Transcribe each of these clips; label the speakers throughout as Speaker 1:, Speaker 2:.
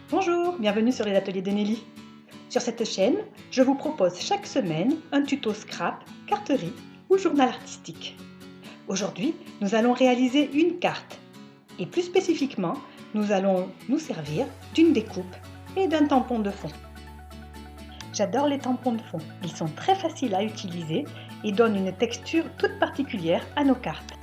Speaker 1: Bonjour, bienvenue sur les ateliers de Nelly. Sur cette chaîne, je vous propose chaque semaine un tuto scrap, carterie ou journal artistique. Aujourd'hui, nous allons réaliser une carte et plus spécifiquement, nous allons nous servir d'une découpe et d'un tampon de fond. J'adore les tampons de fond, ils sont très faciles à utiliser et donnent une texture toute particulière à nos cartes.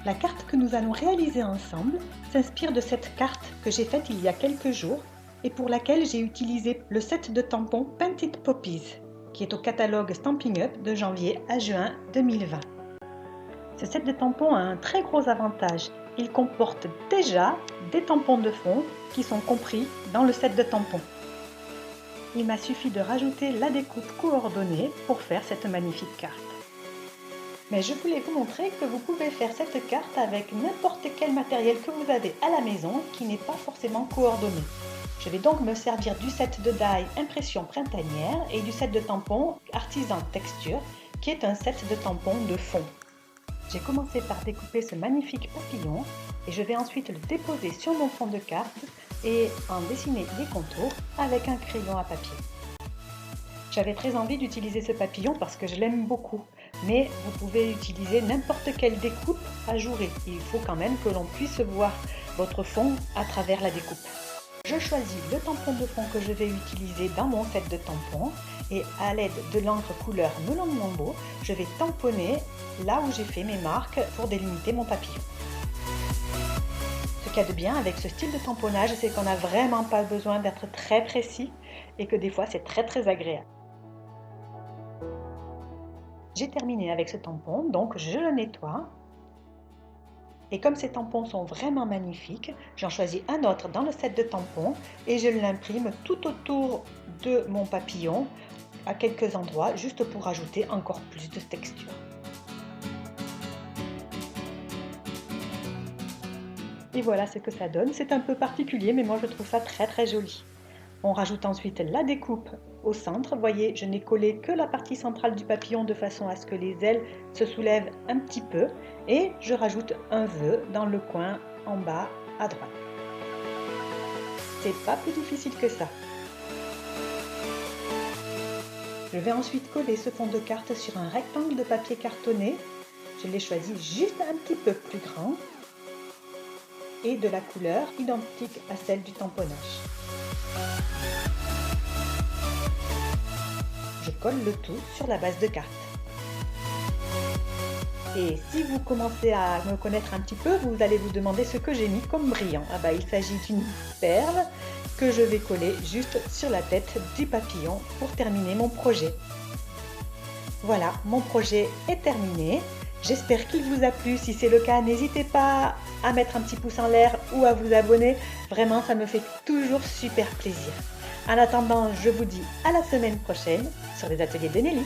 Speaker 1: La carte que nous allons réaliser ensemble s'inspire de cette carte que j'ai faite il y a quelques jours et pour laquelle j'ai utilisé le set de tampons Painted Poppies, qui est au catalogue Stampin' Up de janvier à juin 2020. Ce set de tampons a un très gros avantage. Il comporte déjà des tampons de fond qui sont compris dans le set de tampons. Il m'a suffi de rajouter la découpe coordonnée pour faire cette magnifique carte. Mais je voulais vous montrer que vous pouvez faire cette carte avec n'importe quel matériel que vous avez à la maison qui n'est pas forcément coordonné. Je vais donc me servir du set de die Impression Printanière et du set de tampons Artisan Texture qui est un set de tampons de fond. J'ai commencé par découper ce magnifique papillon et je vais ensuite le déposer sur mon fond de carte et en dessiner les contours avec un crayon à papier. J'avais très envie d'utiliser ce papillon parce que je l'aime beaucoup, mais vous pouvez utiliser n'importe quelle découpe ajourée. Il faut quand même que l'on puisse voir votre fond à travers la découpe. Je choisis le tampon de fond que je vais utiliser dans mon set de tampons et à l'aide de l'encre couleur Melon de Mambo, je vais tamponner là où j'ai fait mes marques pour délimiter mon papillon. Ce qu'il y a de bien avec ce style de tamponnage, c'est qu'on n'a vraiment pas besoin d'être très précis et que des fois c'est très agréable. J'ai terminé avec ce tampon, donc je le nettoie. Et comme ces tampons sont vraiment magnifiques, j'en choisis un autre dans le set de tampons et je l'imprime tout autour de mon papillon à quelques endroits, juste pour ajouter encore plus de texture. Et voilà ce que ça donne. C'est un peu particulier, mais moi je trouve ça très joli. On rajoute ensuite la découpe au centre. Vous voyez, je n'ai collé que la partie centrale du papillon de façon à ce que les ailes se soulèvent un petit peu. Et je rajoute un vœu dans le coin en bas à droite. C'est pas plus difficile que ça. Je vais ensuite coller ce fond de carte sur un rectangle de papier cartonné. Je l'ai choisi juste un petit peu plus grand et de la couleur identique à celle du tamponnage. Je colle le tout sur la base de carte. Et si vous commencez à me connaître un petit peu, vous allez vous demander ce que j'ai mis comme brillant. Il s'agit d'une perle que je vais coller juste sur la tête du papillon pour terminer mon projet. Voilà, mon projet est terminé. J'espère qu'il vous a plu. Si c'est le cas, n'hésitez pas à mettre un petit pouce en l'air ou à vous abonner. Vraiment, ça me fait toujours super plaisir. En attendant, je vous dis à la semaine prochaine sur les ateliers de Nelly.